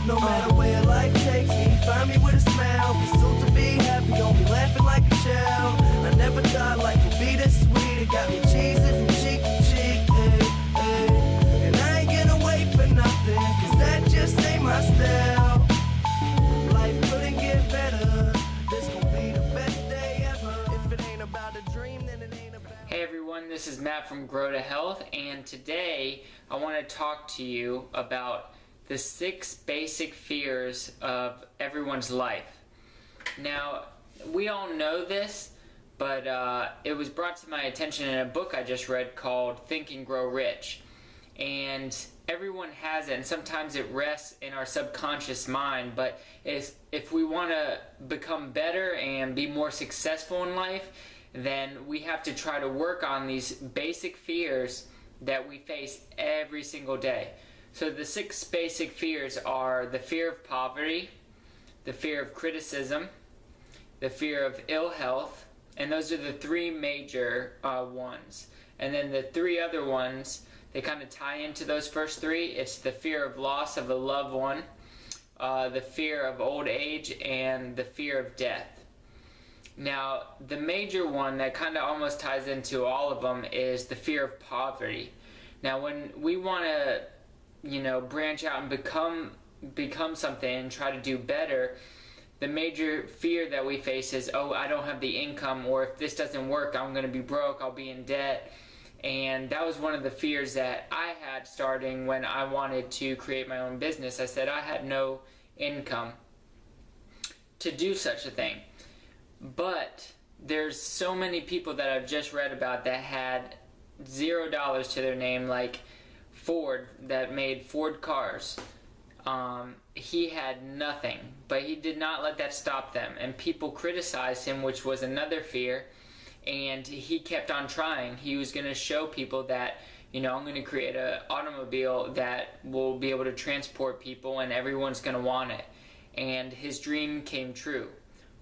No matter where life takes me, find me with a smile. Pursuit to be happy, only laughing like a child. I never thought life would be this sweet. It got me cheesing from cheek to cheek, and I ain't gonna wait for nothing, cause that just ain't my style. Life couldn't get better. This gon' be the best day ever. If it ain't about a dream, then it ain't about... Hey everyone, this is Matt from Grow to Health, and today I want to talk to you about the 6 basic fears of everyone's life. Now, we all know this, but it was brought to my attention in a book I just read called Think and Grow Rich. And everyone has it, and sometimes it rests in our subconscious mind, but if we want to become better and be more successful in life, then we have to try to work on these basic fears that we face every single day. So the 6 basic fears are the fear of poverty, the fear of criticism, the fear of ill health, and those are the 3 major ones. And then the 3 other ones, they kind of tie into those first 3. It's the fear of loss of a loved one, the fear of old age, and the fear of death. Now, the major one that kind of almost ties into all of them is the fear of poverty. Now, when we want to, branch out and become something and try to do better, the major fear that we face is, oh, I don't have the income, or if this doesn't work, I'm going to be broke, I'll be in debt. And that was one of the fears that I had starting when I wanted to create my own business. I said I had no income to do such a thing. But there's so many people that I've just read about that had $0 to their name, like Ford, that made Ford cars. He had nothing, but he did not let that stop them, and people criticized him, which was another fear, and he kept on trying. He was going to show people that, I'm going to create an automobile that will be able to transport people and everyone's going to want it, and his dream came true.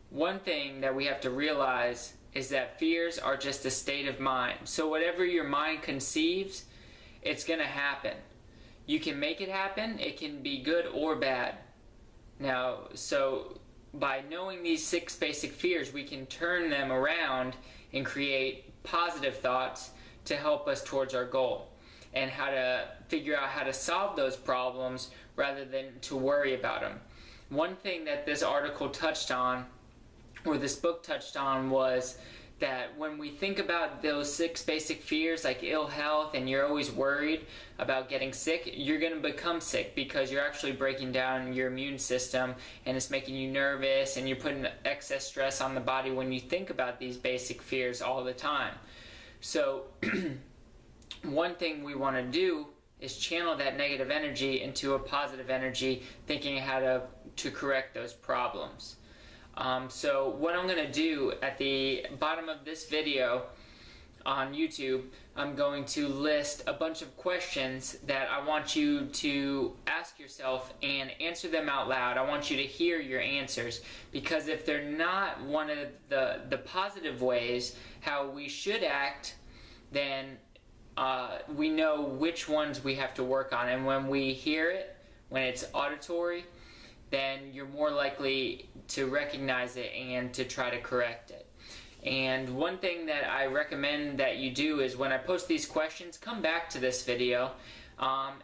One thing that we have to realize is that fears are just a state of mind. So whatever your mind conceives, it's going to happen. You can make it happen. It can be good or bad. Now, so by knowing these 6 basic fears, we can turn them around and create positive thoughts to help us towards our goal, and how to figure out how to solve those problems rather than to worry about them. One thing that this article touched on, or this book touched on, was that when we think about those 6 basic fears, like ill health, and you're always worried about getting sick, you're going to become sick because you're actually breaking down your immune system, and it's making you nervous, and you're putting excess stress on the body when you think about these basic fears all the time. So one thing we want to do is channel that negative energy into a positive energy, thinking how to correct those problems. So what I'm going to do at the bottom of this video on YouTube, I'm going to list a bunch of questions that I want you to ask yourself and answer them out loud. I want you to hear your answers, because if they're not one of the positive ways how we should act, then we know which ones we have to work on. And when we hear it, when it's auditory, then you're more likely to recognize it and to try to correct it. And one thing that I recommend that you do is, when I post these questions, come back to this video.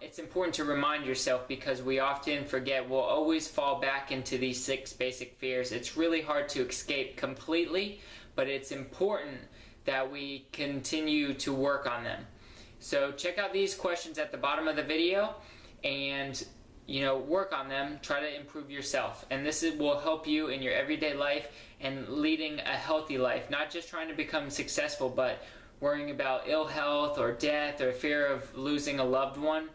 It's important to remind yourself, because we often forget. We'll always fall back into these 6 basic fears. It's really hard to escape completely, but it's important that we continue to work on them. So check out these questions at the bottom of the video, and work on them, try to improve yourself. And this will help you in your everyday life and leading a healthy life, not just trying to become successful, but worrying about ill health or death or fear of losing a loved one.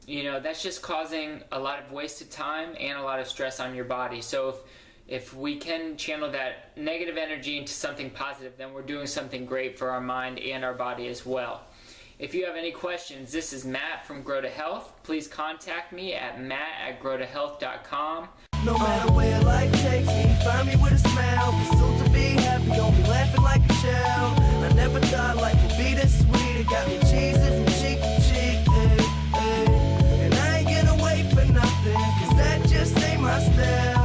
That's just causing a lot of wasted time and a lot of stress on your body. So if we can channel that negative energy into something positive, then we're doing something great for our mind and our body as well. If you have any questions, this is Matt from Grow to Health. Please contact me at matt@growtohealth.com. No matter where life takes me, find me with a smile. Pursuit to be happy, only laughing like a child. I never thought life would be this sweet. It got me cheesing from cheek to cheek, and I ain't gonna wait for nothing, cause that just my step.